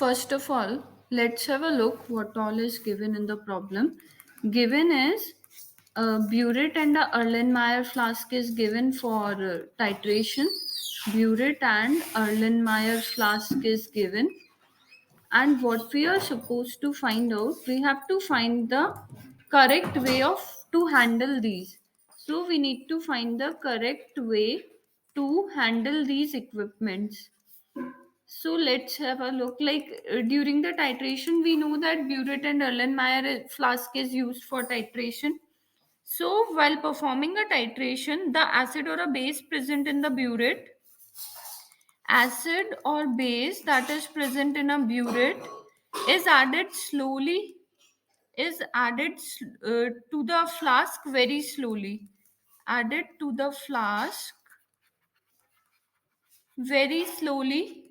First of all, let's have a look what all is given in the problem. Given is burette and the Erlenmeyer flask is given for titration. Burette and Erlenmeyer flask is given. And what we are supposed to find out, we have to find the correct way of to handle these. So we need to find the correct way to handle these equipments. So let's have a look. During the titration, we know that burette and Erlenmeyer flask is used for titration. So while performing a titration, the acid or a base present in the burette, acid or base that is present in a burette is added slowly, to the flask very slowly. Added to the flask very slowly